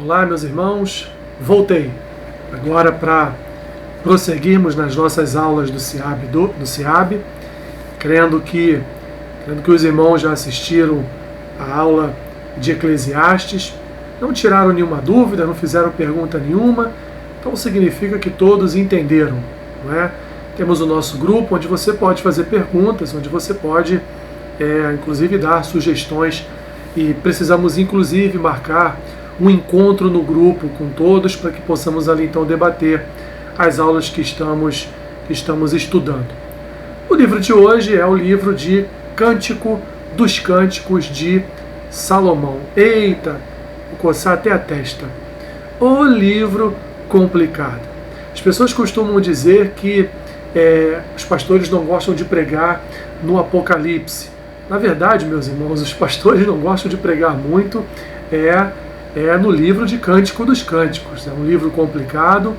Olá, meus irmãos, voltei agora para prosseguirmos nas nossas aulas do SEAB, crendo que os irmãos já assistiram a aula de Eclesiastes, não tiraram nenhuma dúvida, não fizeram pergunta nenhuma, então significa que todos entenderam, não é? Temos o nosso grupo onde você pode fazer perguntas, onde você pode, inclusive, dar sugestões, e precisamos, inclusive, marcar um encontro no grupo com todos para que possamos ali então debater as aulas que estamos estudando. O livro de hoje é o livro de Cântico dos Cânticos de Salomão. Eita, vou coçar até a testa. O livro complicado. As pessoas costumam dizer que os pastores não gostam de pregar no Apocalipse. Na verdade, meus irmãos, os pastores não gostam de pregar muito no livro de Cântico dos Cânticos. É um livro complicado,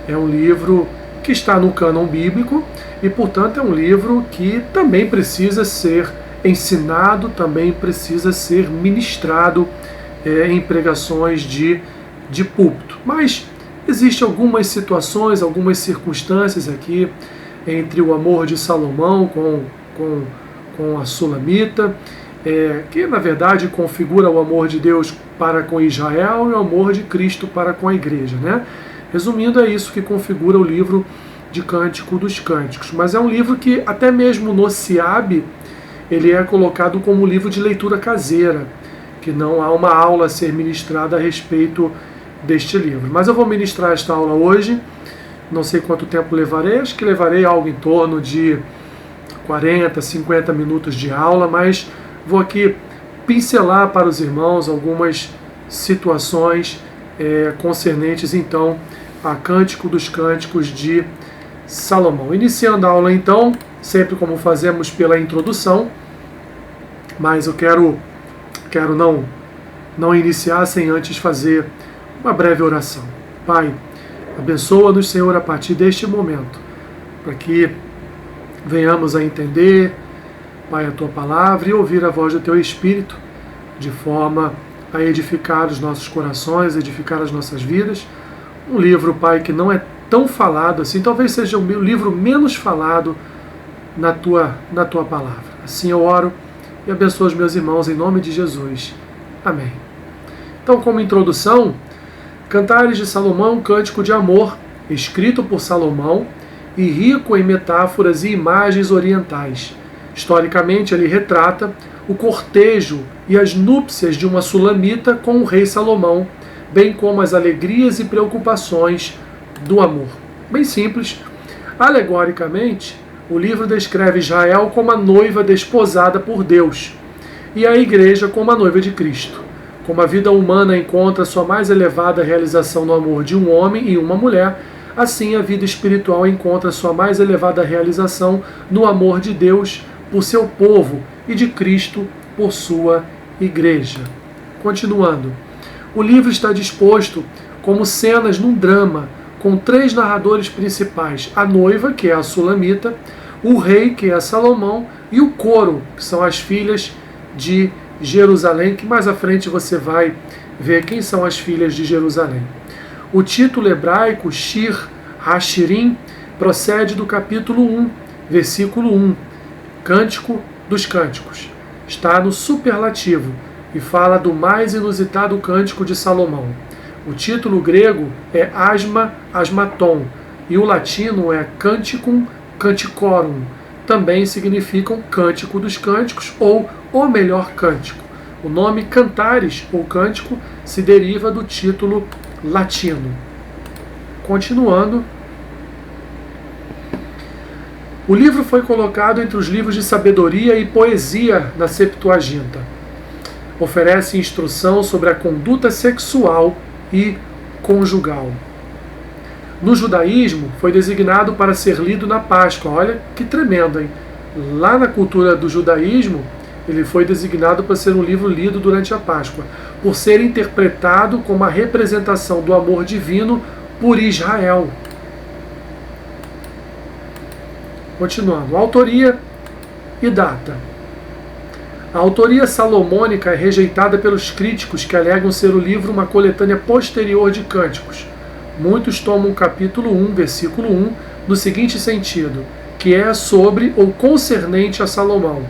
é um livro que está no cânon bíblico e, portanto, é um livro que também precisa ser ensinado, também precisa ser ministrado em pregações de púlpito. Mas existem algumas situações, algumas circunstâncias aqui entre o amor de Salomão com a Sulamita, que na verdade configura o amor de Deus para com Israel e o amor de Cristo para com a igreja, né? Resumindo, é isso que configura o livro de Cântico dos Cânticos. Mas é um livro que até mesmo no SEAB ele é colocado como livro de leitura caseira, que não há uma aula a ser ministrada a respeito deste livro. Mas eu vou ministrar esta aula hoje, não sei quanto tempo levarei, acho que levarei algo em torno de 40, 50 minutos de aula, mas vou aqui pincelar para os irmãos algumas situações concernentes então a Cântico dos Cânticos de Salomão. Iniciando a aula então, sempre como fazemos pela introdução, mas eu quero não iniciar sem antes fazer uma breve oração. Pai, abençoa-nos, Senhor, a partir deste momento, para que venhamos a entender, Pai, a Tua Palavra e ouvir a voz do Teu Espírito, de forma a edificar os nossos corações, edificar as nossas vidas. Um livro, Pai, que não é tão falado assim, talvez seja o livro menos falado na Tua Palavra. Assim eu oro e abençoo os meus irmãos em nome de Jesus. Amém. Então, como introdução, Cantares de Salomão, cântico de amor, escrito por Salomão e rico em metáforas e imagens orientais. Historicamente, ele retrata o cortejo e as núpcias de uma sulamita com o rei Salomão, bem como as alegrias e preocupações do amor. Bem simples. Alegoricamente, o livro descreve Israel como a noiva desposada por Deus e a igreja como a noiva de Cristo. Como a vida humana encontra sua mais elevada realização no amor de um homem e uma mulher, assim a vida espiritual encontra sua mais elevada realização no amor de Deus por seu povo e de Cristo por sua igreja. Continuando, o livro está disposto como cenas num drama, com 3 narradores principais: a noiva, que é a Sulamita, o rei, que é Salomão, e o coro, que são as filhas de Jerusalém, que mais à frente você vai ver quem são as filhas de Jerusalém. O título hebraico, Shir HaShirim, procede do capítulo 1, versículo 1, Cântico dos Cânticos. Está no superlativo e fala do mais inusitado cântico de Salomão. O título grego é Asma Asmaton e o latino é Canticum Canticorum. Também significam Cântico dos Cânticos ou o melhor cântico. O nome Cantares ou Cântico se deriva do título latino. Continuando, o livro foi colocado entre os livros de sabedoria e poesia na Septuaginta. Oferece instrução sobre a conduta sexual e conjugal. No judaísmo, foi designado para ser lido na Páscoa. Olha que tremendo, hein? Lá na cultura do judaísmo, ele foi designado para ser um livro lido durante a Páscoa, por ser interpretado como a representação do amor divino por Israel. Continuando, autoria e data. A autoria salomônica é rejeitada pelos críticos que alegam ser o livro uma coletânea posterior de cânticos. Muitos tomam o capítulo 1, versículo 1, no seguinte sentido, que é sobre ou concernente a Salomão.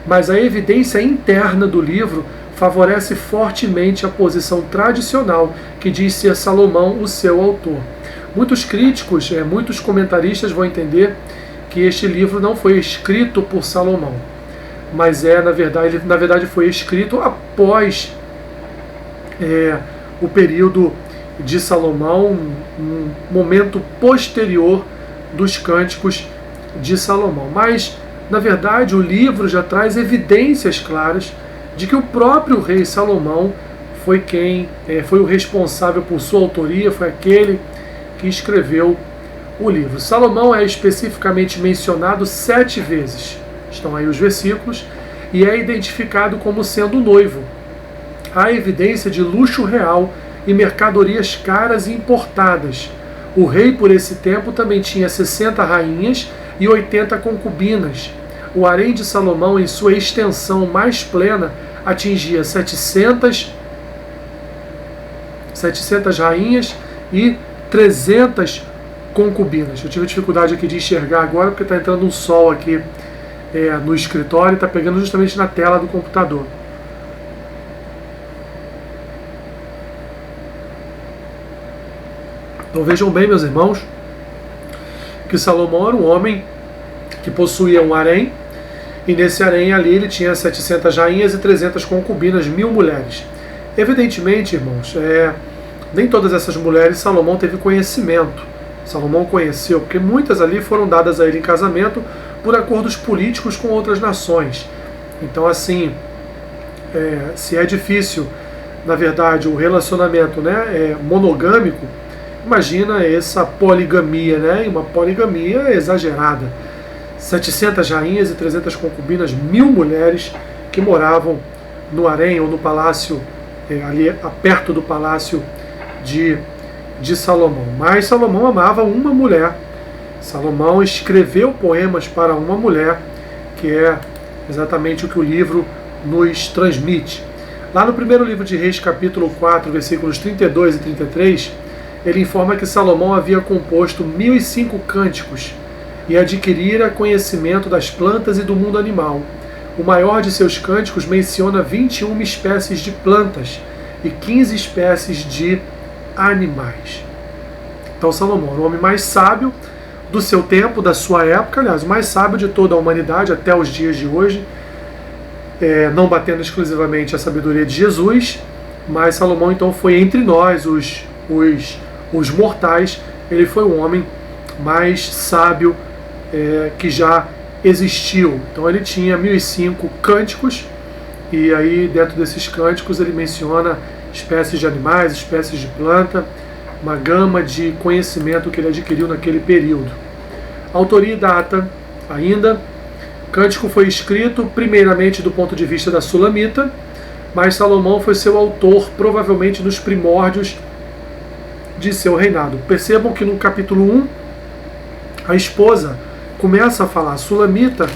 Mas a evidência interna do livro favorece fortemente a posição tradicional que diz ser Salomão o seu autor. Muitos críticos, muitos comentaristas vão entender que este livro não foi escrito por Salomão, mas na verdade foi escrito após o período de Salomão, um momento posterior dos cânticos de Salomão. Mas, na verdade, o livro já traz evidências claras de que o próprio rei Salomão foi o responsável por sua autoria, foi aquele que escreveu o livro. Salomão é especificamente mencionado 7 vezes, estão aí os versículos, e é identificado como sendo noivo. Há evidência de luxo real e mercadorias caras e importadas. O rei, por esse tempo, também tinha 60 rainhas e 80 concubinas. O harém de Salomão, em sua extensão mais plena, atingia 700 rainhas e 300 concubinas. Eu tive dificuldade aqui de enxergar agora, porque está entrando um sol aqui no escritório e está pegando justamente na tela do computador. Então vejam bem, meus irmãos, que Salomão era um homem que possuía um harém, e nesse harém ali ele tinha 700 rainhas e 300 concubinas, 1000 mulheres. Evidentemente, irmãos, nem todas essas mulheres Salomão teve conhecimento. Salomão conheceu, porque muitas ali foram dadas a ele em casamento por acordos políticos com outras nações. Então, assim, se é difícil, na verdade, o relacionamento monogâmico, imagina essa poligamia, e uma poligamia exagerada. 700 rainhas e 300 concubinas, 1000 mulheres que moravam no harém ou no palácio, ali perto do palácio de Salomão. Mas Salomão amava uma mulher. Salomão escreveu poemas para uma mulher, que é exatamente o que o livro nos transmite. Lá no primeiro livro de Reis, capítulo 4, versículos 32 e 33, ele informa que Salomão havia composto 1005 cânticos e adquirira conhecimento das plantas e do mundo animal. O maior de seus cânticos menciona 21 espécies de plantas e 15 espécies de animais. Então Salomão era o homem mais sábio do seu tempo, da sua época, aliás, o mais sábio de toda a humanidade até os dias de hoje, não batendo exclusivamente a sabedoria de Jesus, mas Salomão então foi entre nós, os mortais, ele foi o homem mais sábio que já existiu. Então ele tinha 1005 cânticos, e aí dentro desses cânticos ele menciona espécies de animais, espécies de planta, uma gama de conhecimento que ele adquiriu naquele período. Autoria e data ainda. Cântico foi escrito primeiramente do ponto de vista da Sulamita, mas Salomão foi seu autor provavelmente nos primórdios de seu reinado. Percebam que no capítulo 1 a esposa começa a falar, a Sulamita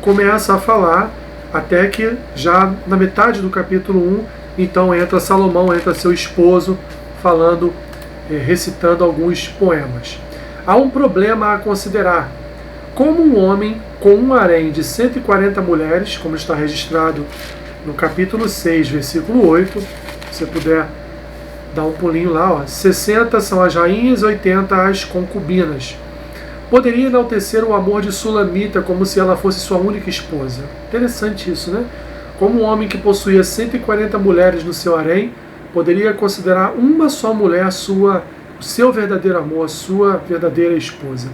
começa a falar, até que já na metade do capítulo 1, então entra Salomão, entra seu esposo, falando, recitando alguns poemas. Há um problema a considerar. Como um homem com um harém de 140 mulheres, como está registrado no capítulo 6, versículo 8, se você puder dar um pulinho lá, 60 são as rainhas, 80 as concubinas. Poderia enaltecer o amor de Sulamita como se ela fosse sua única esposa. Interessante isso, né? Como um homem que possuía 140 mulheres no seu harém, poderia considerar uma só mulher o seu verdadeiro amor, a sua verdadeira esposa.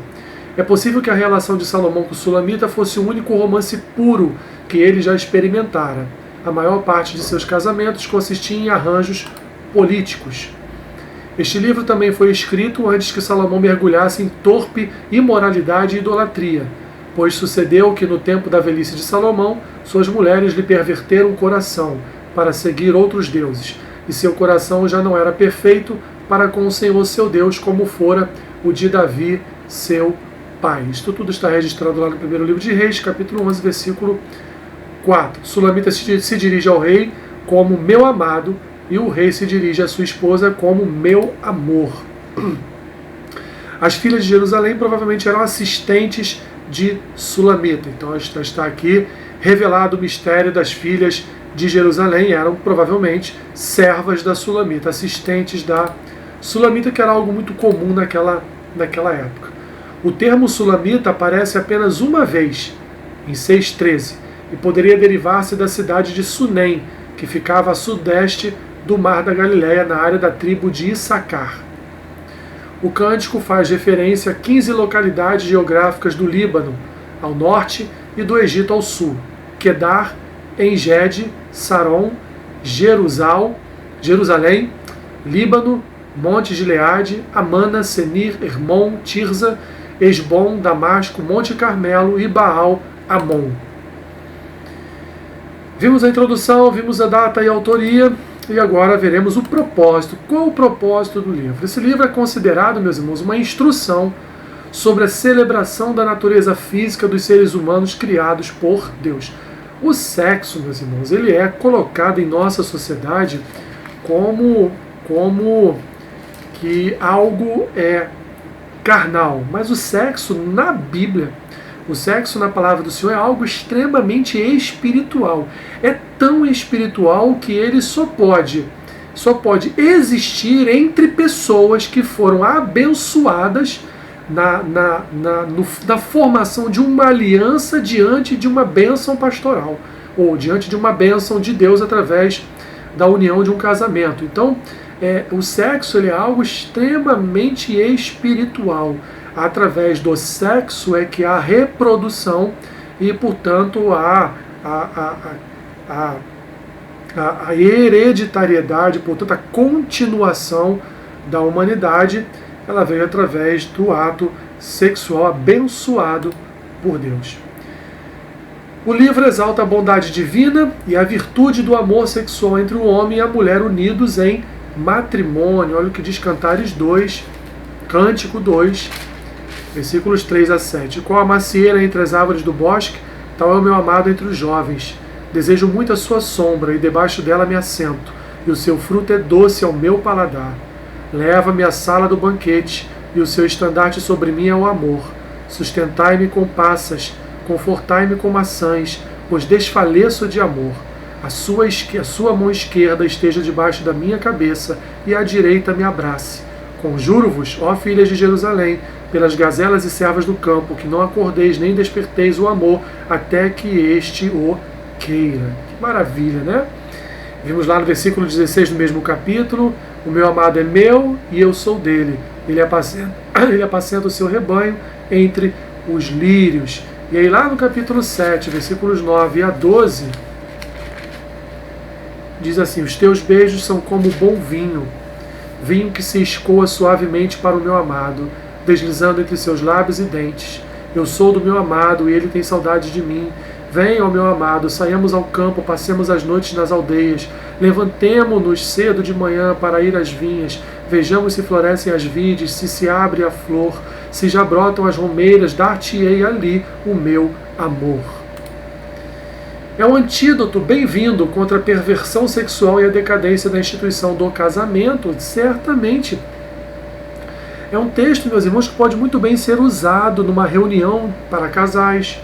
É possível que a relação de Salomão com Sulamita fosse o único romance puro que ele já experimentara. A maior parte de seus casamentos consistia em arranjos políticos. Este livro também foi escrito antes que Salomão mergulhasse em torpe imoralidade e idolatria, pois sucedeu que no tempo da velhice de Salomão, suas mulheres lhe perverteram o coração para seguir outros deuses, e seu coração já não era perfeito para com o Senhor seu Deus, como fora o de Davi, seu pai. Isto tudo está registrado lá no primeiro livro de Reis, capítulo 11, versículo 4. Sulamita se dirige ao rei como meu amado, e o rei se dirige à sua esposa como meu amor. As filhas de Jerusalém provavelmente eram assistentes de Sulamita. Então está aqui revelado o mistério das filhas de Jerusalém. Eram provavelmente servas da Sulamita, assistentes da Sulamita, que era algo muito comum naquela época. O termo Sulamita aparece apenas uma vez, em 6:13, e poderia derivar-se da cidade de Sunem, que ficava a sudeste do Mar da Galileia, na área da tribo de Issacar. O cântico faz referência a 15 localidades geográficas do Líbano, ao norte, e do Egito ao sul: Quedar, Engede, Saron, Jerusalém, Líbano, Monte Gileade, Amana, Senir, Hermon, Tirza, Esbom, Damasco, Monte Carmelo e Baal Amon. Vimos a introdução, vimos a data e a autoria, e agora veremos o propósito. Qual o propósito do livro? Esse livro é considerado, meus irmãos, uma instrução sobre a celebração da natureza física dos seres humanos criados por Deus. O sexo, meus irmãos, ele é colocado em nossa sociedade como que algo é carnal. Mas o sexo na Bíblia, o sexo na palavra do Senhor é algo extremamente espiritual. É tão espiritual que ele só pode existir entre pessoas que foram abençoadas na formação de uma aliança diante de uma bênção pastoral, ou diante de uma bênção de Deus através da união de um casamento. Então, o sexo ele é algo extremamente espiritual. Através do sexo é que há reprodução e, portanto, a hereditariedade, portanto, a continuação da humanidade, ela veio através do ato sexual abençoado por Deus. O livro exalta a bondade divina e a virtude do amor sexual entre o homem e a mulher unidos em matrimônio. Olha o que diz Cantares 2, Cântico 2, versículos 3-7. Qual a macieira entre as árvores do bosque, tal é o meu amado entre os jovens. Desejo muito a sua sombra, e debaixo dela me assento, e o seu fruto é doce ao meu paladar. Leva-me à sala do banquete, e o seu estandarte sobre mim é o amor. Sustentai-me com passas, confortai-me com maçãs, pois desfaleço de amor. A sua mão esquerda esteja debaixo da minha cabeça, e a direita me abrace. Conjuro-vos, ó filhas de Jerusalém, pelas gazelas e servas do campo, que não acordeis nem desperteis o amor, até que este o queira. Que maravilha, né? Vimos lá no versículo 16 do mesmo capítulo: o meu amado é meu e eu sou dele. Ele apacenta o seu rebanho entre os lírios. E aí lá no capítulo 7, versículos 9-12, diz assim: os teus beijos são como bom vinho, vinho que se escoa suavemente para o meu amado, deslizando entre seus lábios e dentes. Eu sou do meu amado e ele tem saudade de mim. Venha, ó meu amado, saiamos ao campo, passemos as noites nas aldeias. Levantemo-nos cedo de manhã para ir às vinhas. Vejamos se florescem as vides, se abre a flor, se já brotam as romeiras, dar-te-ei ali o meu amor. É um antídoto bem-vindo contra a perversão sexual e a decadência da instituição do casamento, certamente. É um texto, meus irmãos, que pode muito bem ser usado numa reunião para casais.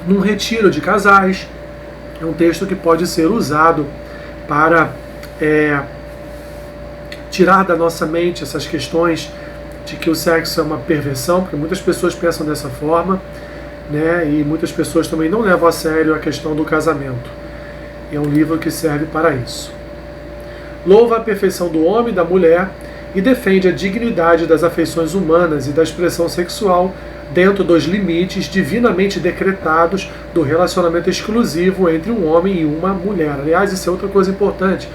Num retiro de casais. É um texto que pode ser usado para tirar da nossa mente essas questões de que o sexo é uma perversão, porque muitas pessoas pensam dessa forma, né? E muitas pessoas também não levam a sério a questão do casamento. É um livro que serve para isso. Louva a perfeição do homem e da mulher e defende a dignidade das afeições humanas e da expressão sexual dentro dos limites divinamente decretados do relacionamento exclusivo entre um homem e uma mulher. Aliás, isso é outra coisa importante.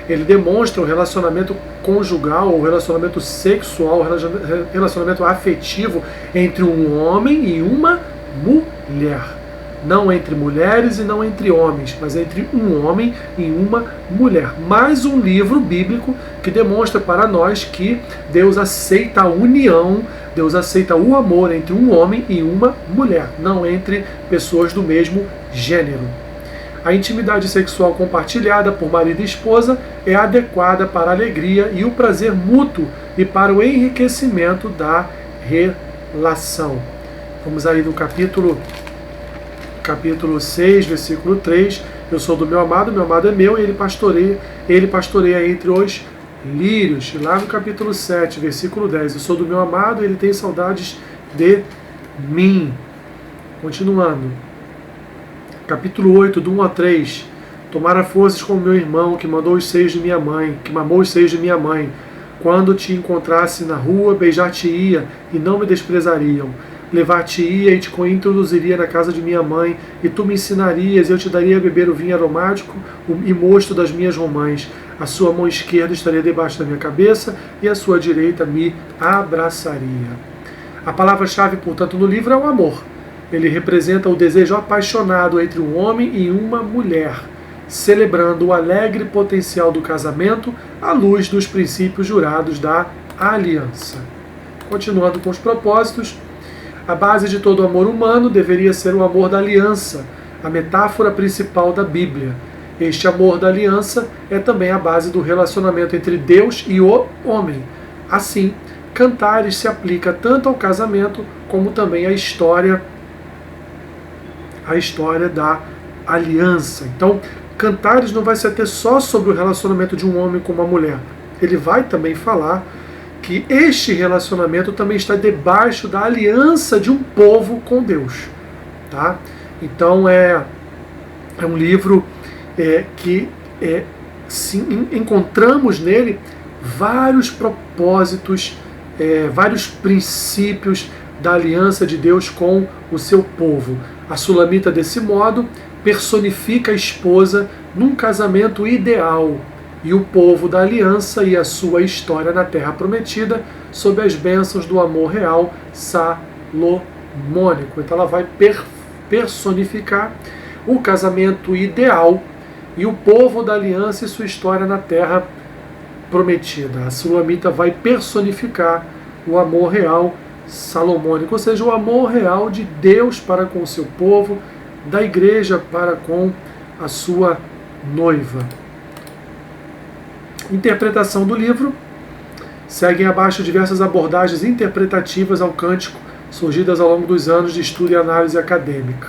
Ele demonstra o relacionamento conjugal, o relacionamento sexual, o relacionamento afetivo entre um homem e uma mulher. Não entre mulheres e não entre homens, mas entre um homem e uma mulher. Mais um livro bíblico que demonstra para nós que Deus aceita a união Deus aceita o amor entre um homem e uma mulher, não entre pessoas do mesmo gênero. A intimidade sexual compartilhada por marido e esposa é adequada para a alegria e o prazer mútuo e para o enriquecimento da relação. Vamos aí no capítulo 6, versículo 3. Eu sou do meu amado é meu, e ele pastoreia entre os lírios. Lá no capítulo 7, versículo 10. Eu sou do meu amado, ele tem saudades de mim. Continuando. Capítulo 8, do 1 a 3. Tomara forças como meu irmão, que mamou os seios de minha mãe. Quando te encontrasse na rua, beijar-te-ia e não me desprezariam. Levar-te-ia e te introduziria na casa de minha mãe, e tu me ensinarias, e eu te daria a beber o vinho aromático e mosto das minhas romãs. A sua mão esquerda estaria debaixo da minha cabeça, e a sua direita me abraçaria. A palavra-chave, portanto, no livro é o amor. Ele representa o desejo apaixonado entre um homem e uma mulher, celebrando o alegre potencial do casamento à luz dos princípios jurados da aliança. Continuando com os propósitos, a base de todo amor humano deveria ser o amor da aliança, a metáfora principal da Bíblia. Este amor da aliança é também a base do relacionamento entre Deus e o homem. Assim, Cantares se aplica tanto ao casamento como também à história da aliança. Então, Cantares não vai se ater só sobre o relacionamento de um homem com uma mulher. Ele vai também falar que este relacionamento também está debaixo da aliança de um povo com Deus. Tá? Então é um livro que encontramos nele vários propósitos, vários princípios da aliança de Deus com o seu povo. A Sulamita, desse modo, personifica a esposa num casamento ideal, e o povo da aliança e a sua história na Terra Prometida sob as bênçãos do amor real salomônico. Então ela vai personificar o casamento ideal e o povo da aliança e sua história na Terra Prometida. A Sulamita vai personificar o amor real salomônico, ou seja, o amor real de Deus para com o seu povo, da igreja para com a sua noiva. Interpretação do livro. Seguem abaixo diversas abordagens interpretativas ao cântico, surgidas ao longo dos anos de estudo e análise acadêmica.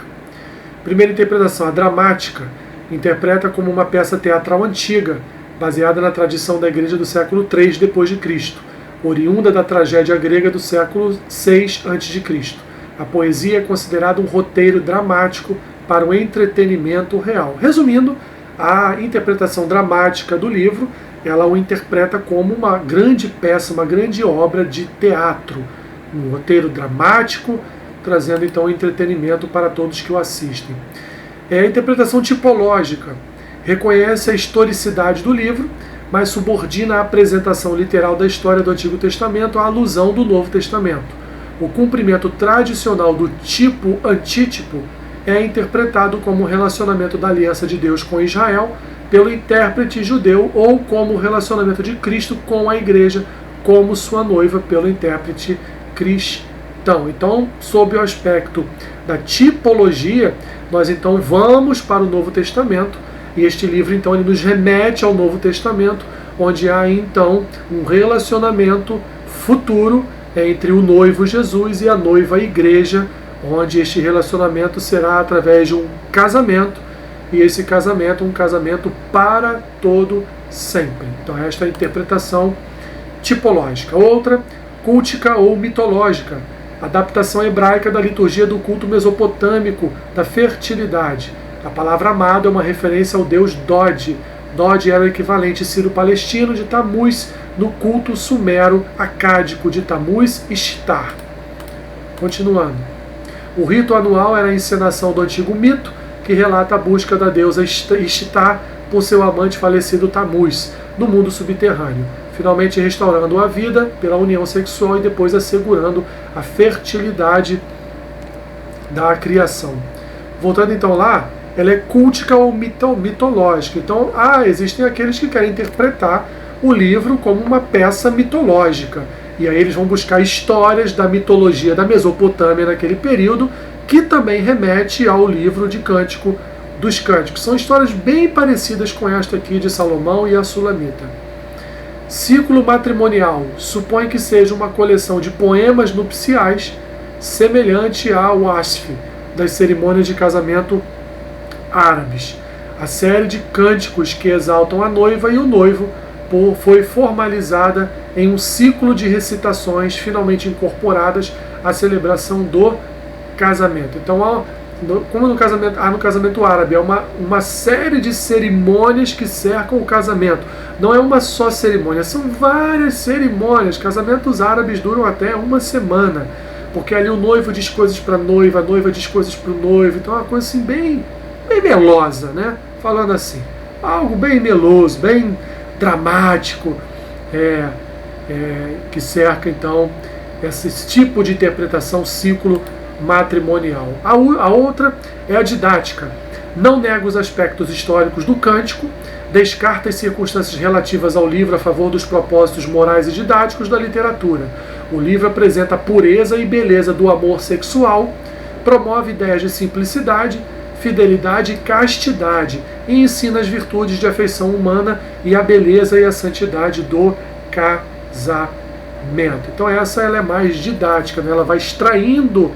Primeira interpretação, a dramática, interpreta como uma peça teatral antiga, baseada na tradição da igreja do século III d.C., oriunda da tragédia grega do século VI a.C. A poesia é considerada um roteiro dramático para o entretenimento real. Resumindo, a interpretação dramática do livro, ela o interpreta como uma grande peça, uma grande obra de teatro, um roteiro dramático, trazendo então entretenimento para todos que o assistem. A interpretação tipológica reconhece a historicidade do livro, mas subordina a apresentação literal da história do Antigo Testamento à alusão do Novo Testamento. O cumprimento tradicional do tipo-antítipo é interpretado como o relacionamento da aliança de Deus com Israel pelo intérprete judeu, ou como o relacionamento de Cristo com a igreja como sua noiva pelo intérprete cristão. Então, sob o aspecto da tipologia, nós então vamos para o Novo Testamento, e este livro então ele nos remete ao Novo Testamento, onde há então um relacionamento futuro entre o noivo Jesus e a noiva igreja, onde este relacionamento será através de um casamento, e esse casamento, um casamento para todo sempre. Então esta é a interpretação tipológica. Outra, cultica ou mitológica, adaptação hebraica da liturgia do culto mesopotâmico da fertilidade. A palavra amado é uma referência ao deus Dod. Dod era o equivalente sírio-palestino de Tamuz no culto sumero-acádico de Tamuz e Ishtar. Continuando. O rito anual era a encenação do antigo mito, que relata a busca da deusa Ishtar por seu amante falecido Tamuz, no mundo subterrâneo, finalmente restaurando a vida pela união sexual e depois assegurando a fertilidade da criação. Voltando então lá, ela é cultica ou mitológica. Então, existem aqueles que querem interpretar o livro como uma peça mitológica. E aí eles vão buscar histórias da mitologia da Mesopotâmia naquele período, que também remete ao livro de Cântico dos Cânticos. São histórias bem parecidas com esta aqui de Salomão e a Sulamita. Ciclo matrimonial supõe que seja uma coleção de poemas nupciais semelhante ao Asf, das cerimônias de casamento árabes. A série de cânticos que exaltam a noiva e o noivo foi formalizada em um ciclo de recitações finalmente incorporadas à celebração do casamento. Então, como no casamento árabe, é uma série de cerimônias que cercam o casamento. Não é uma só cerimônia, são várias cerimônias. Casamentos árabes duram até uma semana, porque ali o noivo diz coisas para a noiva diz coisas para o noivo. Então é uma coisa assim bem melosa, né? Falando assim, algo bem meloso, bem dramático, que cerca então esse tipo de interpretação, ciclo matrimonial. A outra é a didática. Não nega os aspectos históricos do cântico, descarta as circunstâncias relativas ao livro a favor dos propósitos morais e didáticos da literatura. O livro apresenta a pureza e beleza do amor sexual, promove ideias de simplicidade, fidelidade e castidade, e ensina as virtudes de afeição humana e a beleza e a santidade do casamento. Então ela é mais didática, né? Ela vai extraindo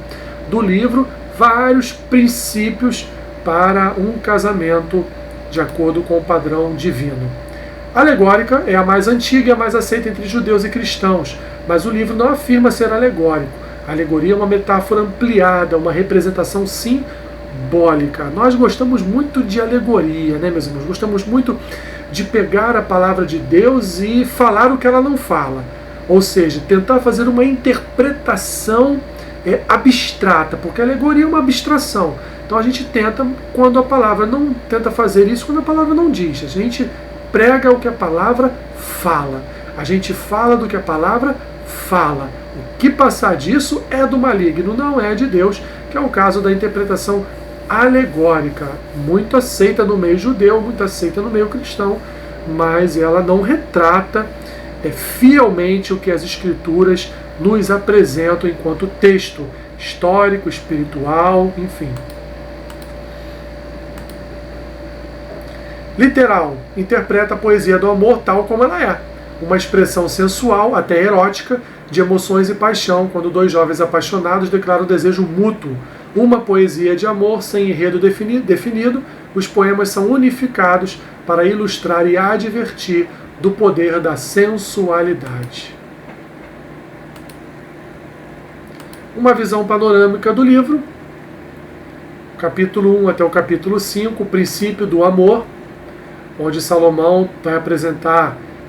do livro vários princípios para um casamento de acordo com o padrão divino. Alegórica é a mais antiga e a mais aceita entre judeus e cristãos, mas o livro não afirma ser alegórico. A alegoria é uma metáfora ampliada, uma representação simbólica. Nós gostamos muito de alegoria, né, meus irmãos? Gostamos muito de pegar a palavra de Deus e falar o que ela não fala. Ou seja, tentar fazer uma interpretação abstrata, porque a alegoria é uma abstração. Então a gente tenta, quando a palavra não tenta fazer isso, quando a palavra não diz. A gente prega o que a palavra fala. A gente fala do que a palavra fala. O que passar disso é do maligno, não é de Deus, que é o caso da interpretação alegórica, muito aceita no meio judeu, muito aceita no meio cristão, mas ela não retrata fielmente o que as escrituras nos apresentam enquanto texto histórico, espiritual, enfim. Literal, interpreta a poesia do amor tal como ela é, uma expressão sensual, até erótica, de emoções e paixão, quando dois jovens apaixonados declaram desejo mútuo. Uma poesia de amor sem enredo definido, os poemas são unificados para ilustrar e advertir do poder da sensualidade. Uma visão panorâmica do livro, capítulo 1 até o capítulo 5, o princípio do amor, onde Salomão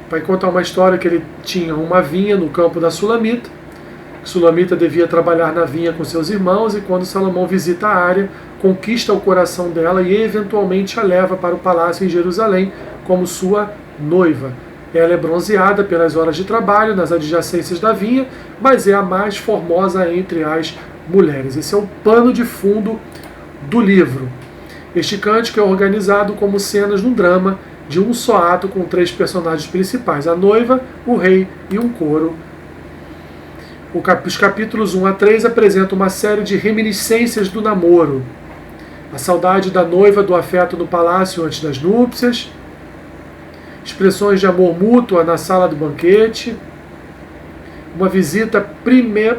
vai contar uma história que ele tinha uma vinha no campo da Sulamita. Sulamita devia trabalhar na vinha com seus irmãos, e quando Salomão visita a área, conquista o coração dela e eventualmente a leva para o palácio em Jerusalém como sua noiva. Ela é bronzeada pelas horas de trabalho nas adjacências da vinha, mas é a mais formosa entre as mulheres. Esse é o pano de fundo do livro. Este cântico é organizado como cenas num drama de um só ato com 3 personagens principais, a noiva, o rei e um coro. Os capítulos 1 a 3 apresentam uma série de reminiscências do namoro. A saudade da noiva, do afeto no palácio antes das núpcias, expressões de amor mútua na sala do banquete, uma visita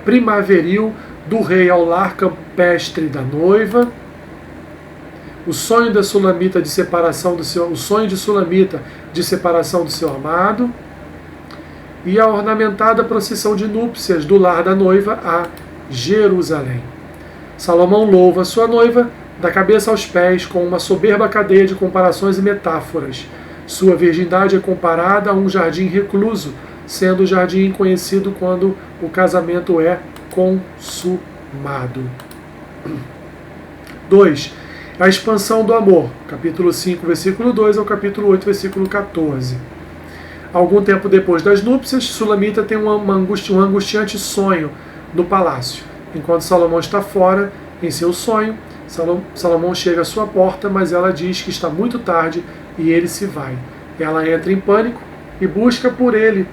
primaveril do rei ao lar campestre da noiva, o sonho de Sulamita de separação do seu amado, e a ornamentada procissão de núpcias do lar da noiva a Jerusalém. Salomão louva sua noiva da cabeça aos pés com uma soberba cadeia de comparações e metáforas. Sua virgindade é comparada a um jardim recluso, sendo o jardim conhecido quando o casamento é consumado. 2. A expansão do amor, capítulo 5, versículo 2 ao capítulo 8, versículo 14. Algum tempo depois das núpcias, Sulamita tem um angustiante sonho no palácio. Enquanto Salomão está fora, em seu sonho, Salomão chega à sua porta, mas ela diz que está muito tarde e ele se vai. Ela entra em pânico e busca por ele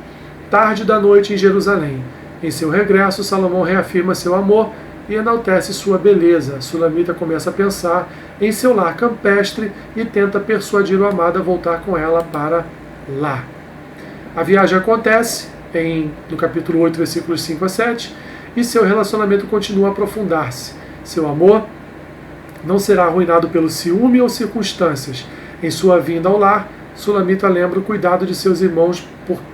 tarde da noite em Jerusalém. Em seu regresso, Salomão reafirma seu amor e enaltece sua beleza. A Sulamita começa a pensar em seu lar campestre e tenta persuadir o amado a voltar com ela para lá. A viagem acontece no capítulo 8, versículos 5 a 7, e seu relacionamento continua a aprofundar-se. Seu amor não será arruinado pelo ciúme ou circunstâncias. Em sua vinda ao lar, Sulamita lembra o cuidado de seus irmãos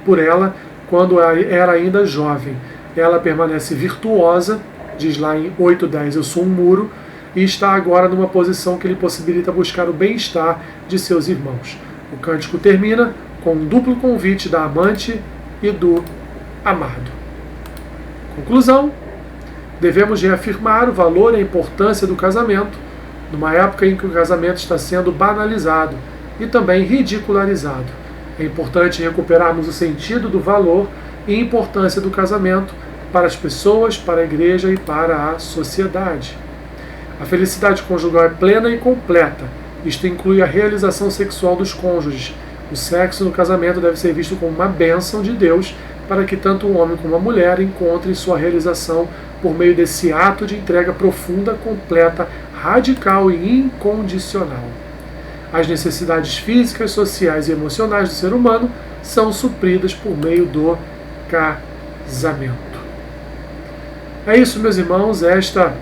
por ela quando era ainda jovem. Ela permanece virtuosa, diz lá em 8:10, eu sou um muro, e está agora numa posição que lhe possibilita buscar o bem-estar de seus irmãos. O cântico termina com um duplo convite da amante e do amado. Conclusão: devemos reafirmar o valor e a importância do casamento, numa época em que o casamento está sendo banalizado e também ridicularizado. É importante recuperarmos o sentido do valor e importância do casamento para as pessoas, para a igreja e para a sociedade. A felicidade conjugal é plena e completa. Isto inclui a realização sexual dos cônjuges. O sexo no casamento deve ser visto como uma bênção de Deus para que tanto o homem como a mulher encontrem sua realização por meio desse ato de entrega profunda, completa, radical e incondicional. As necessidades físicas, sociais e emocionais do ser humano são supridas por meio do casamento. É isso, meus irmãos, esta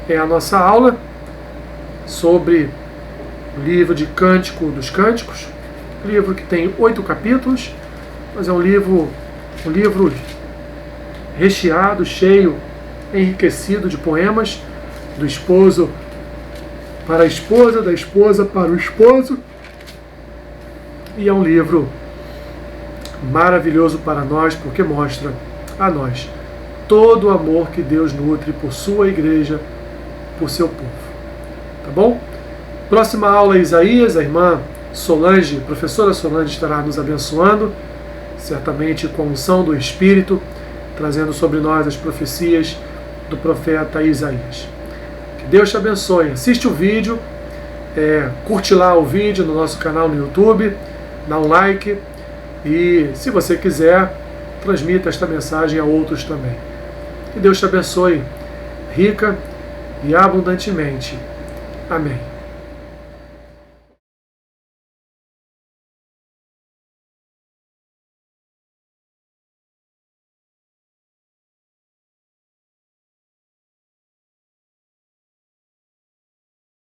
é a nossa aula sobre o livro de Cântico dos Cânticos, livro que tem 8 capítulos, mas é um livro recheado, cheio, enriquecido de poemas do esposo para a esposa, da esposa para o esposo, e é um livro maravilhoso para nós, porque mostra a nós todo o amor que Deus nutre por sua igreja, por seu povo. Tá bom? Próxima aula, Isaías, a irmã Solange, professora Solange, estará nos abençoando, certamente com unção do Espírito, trazendo sobre nós as profecias do profeta Isaías. Que Deus te abençoe. Assiste o vídeo, curte lá o vídeo no nosso canal no YouTube, dá um like e, se você quiser, transmita esta mensagem a outros também. Que Deus te abençoe rica e abundantemente. Amém.